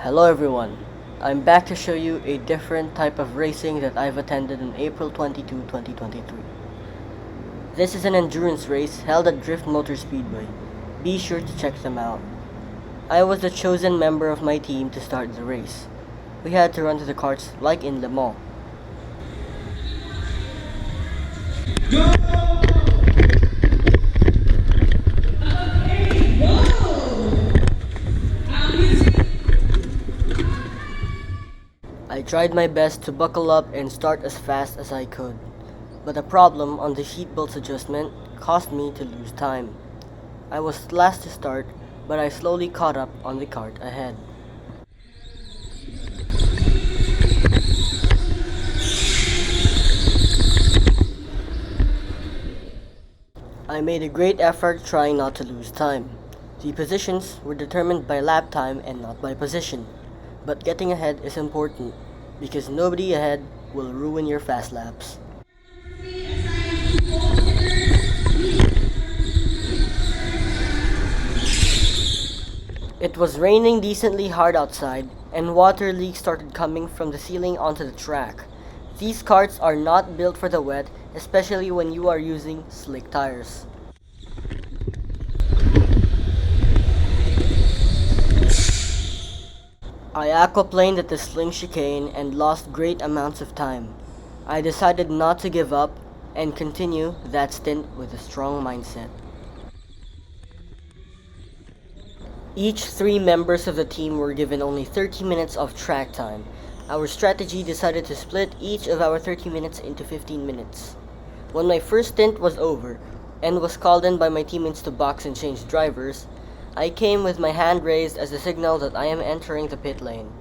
Hello everyone, I'm back to show you a different type of racing that I've attended on April 22, 2023. This is an endurance race held at Drift Motor Speedway. Be sure to check them out. I was the chosen member of my team to start the race. We had to run to the karts like in Le Mans. I tried my best to buckle up and start as fast as I could, but a problem on the seatbelts adjustment caused me to lose time. I was last to start, but I slowly caught up on the cart ahead. I made a great effort trying not to lose time. The positions were determined by lap time and not by position, but getting ahead is important because nobody ahead will ruin your fast laps. It was raining decently hard outside, and water leaks started coming from the ceiling onto the track. These karts are not built for the wet, especially when you are using slick tires. I aquaplaned at the sling chicane and lost great amounts of time. I decided not to give up and continue that stint with a strong mindset. Each 3 members of the team were given only 30 minutes of track time. Our strategy decided to split each of our 30 minutes into 15 minutes. When my first stint was over and was called in by my teammates to box and change drivers, I came with my hand raised as a signal that I am entering the pit lane.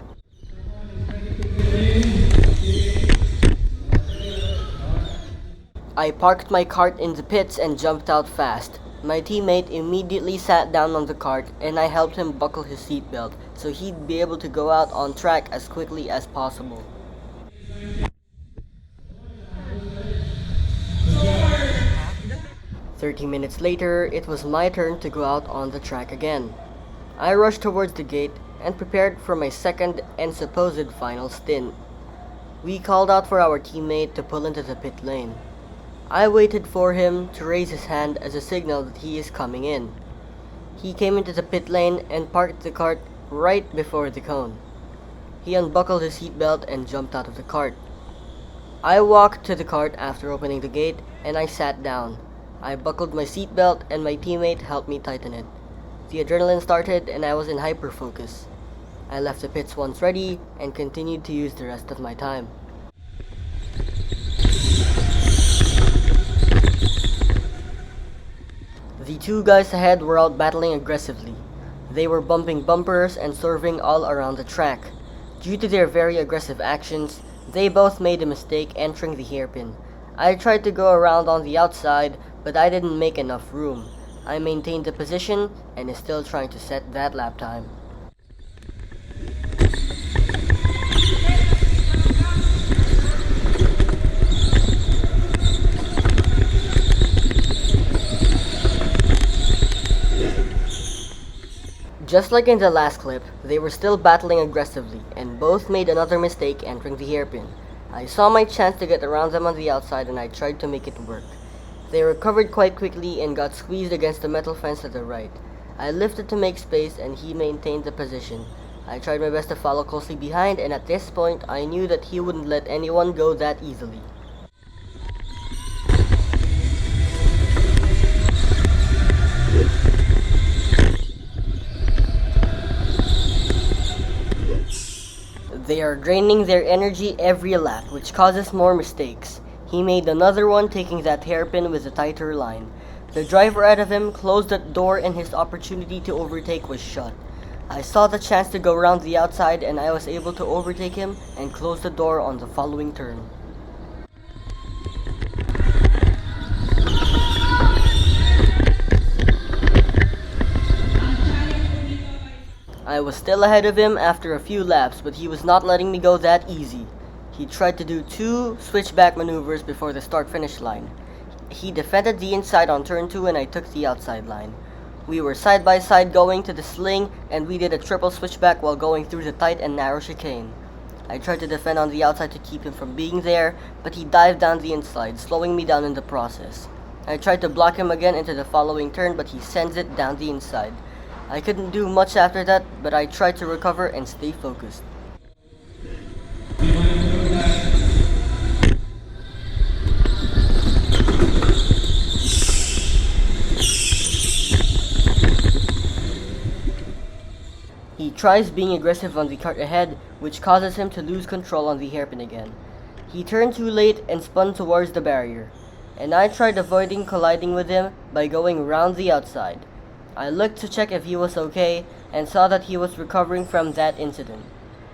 I parked my cart in the pits and jumped out fast. My teammate immediately sat down on the cart and I helped him buckle his seatbelt so he'd be able to go out on track as quickly as possible. 30 minutes later, it was my turn to go out on the track again. I rushed towards the gate and prepared for my second and supposed final stint. We called out for our teammate to pull into the pit lane. I waited for him to raise his hand as a signal that he is coming in. He came into the pit lane and parked the cart right before the cone. He unbuckled his seatbelt and jumped out of the cart. I walked to the cart after opening the gate and I sat down. I buckled my seatbelt and my teammate helped me tighten it. The adrenaline started and I was in hyper-focus. I left the pits once ready and continued to use the rest of my time. The 2 guys ahead were out battling aggressively. They were bumping bumpers and swerving all around the track. Due to their very aggressive actions, they both made a mistake entering the hairpin. I tried to go around on the outside, but I didn't make enough room. I maintained the position and is still trying to set that lap time. Just like in the last clip, they were still battling aggressively and both made another mistake entering the hairpin. I saw my chance to get around them on the outside and I tried to make it work. They recovered quite quickly and got squeezed against the metal fence to the right. I lifted to make space and he maintained the position. I tried my best to follow closely behind and at this point I knew that he wouldn't let anyone go that easily. They are draining their energy every lap, which causes more mistakes. He made another one taking that hairpin with a tighter line. The driver ahead of him closed that door and his opportunity to overtake was shut. I saw the chance to go around the outside and I was able to overtake him and close the door on the following turn. I was still ahead of him after a few laps, but he was not letting me go that easy. He tried to do 2 switchback maneuvers before the start-finish line. He defended the inside on turn 2 and I took the outside line. We were side by side going to the sling, and we did a triple switchback while going through the tight and narrow chicane. I tried to defend on the outside to keep him from being there, but he dived down the inside, slowing me down in the process. I tried to block him again into the following turn, but he sends it down the inside. I couldn't do much after that, but I tried to recover and stay focused. He tries being aggressive on the cart ahead, which causes him to lose control on the hairpin again. He turned too late and spun towards the barrier, and I tried avoiding colliding with him by going round the outside. I looked to check if he was okay, and saw that he was recovering from that incident.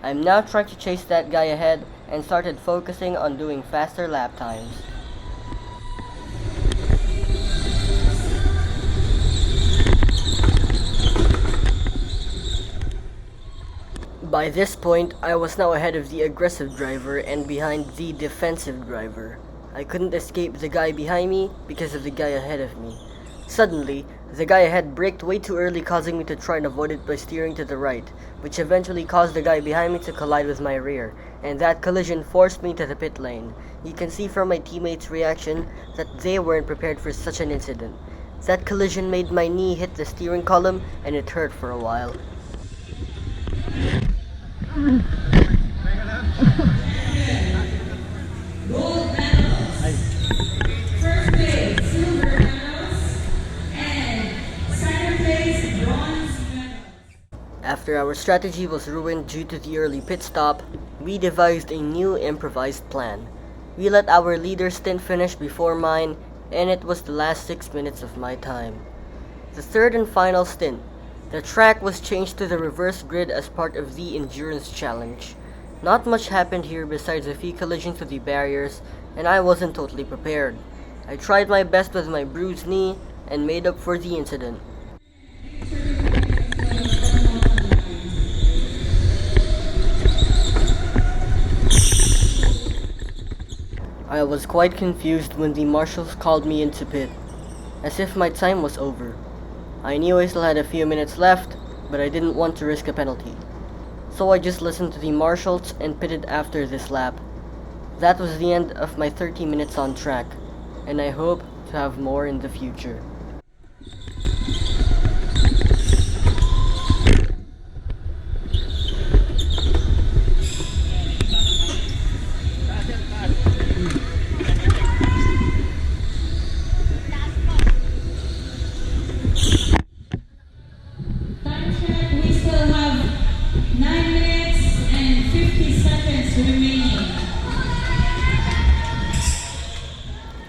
I'm now trying to chase that guy ahead, and started focusing on doing faster lap times. By this point, I was now ahead of the aggressive driver and behind the defensive driver. I couldn't escape the guy behind me because of the guy ahead of me. Suddenly, the guy ahead braked way too early, causing me to try and avoid it by steering to the right, which eventually caused the guy behind me to collide with my rear, and that collision forced me to the pit lane. You can see from my teammates' reaction that they weren't prepared for such an incident. That collision made my knee hit the steering column, and it hurt for a while. Gold medals, first place silver medals, and second place bronze medals. After our strategy was ruined due to the early pit stop, we devised a new improvised plan. We let our leader stint finish before mine, and it was the last 6 minutes of my time. The third and final stint. The track was changed to the reverse grid as part of the endurance challenge. Not much happened here besides a few collisions with the barriers, and I wasn't totally prepared. I tried my best with my bruised knee and made up for the incident. I was quite confused when the marshals called me into pit, as if my time was over. I knew I still had a few minutes left, but I didn't want to risk a penalty. So I just listened to the marshals and pitted after this lap. That was the end of my 30 minutes on track, and I hope to have more in the future.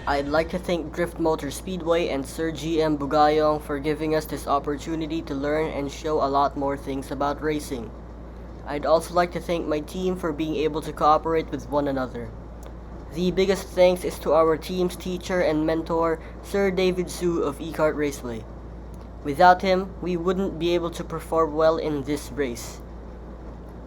I'd like to thank Drift Motor Speedway and Sir GM Bugayong for giving us this opportunity to learn and show a lot more things about racing. I'd also like to thank my team for being able to cooperate with one another. The biggest thanks is to our team's teacher and mentor, Sir David Su of eKart Raceway. Without him, we wouldn't be able to perform well in this race.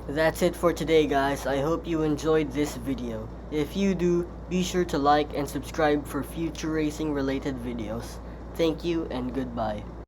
That's it for today, guys. I hope you enjoyed this video. If you do, be sure to like and subscribe for future racing related videos. Thank you and goodbye.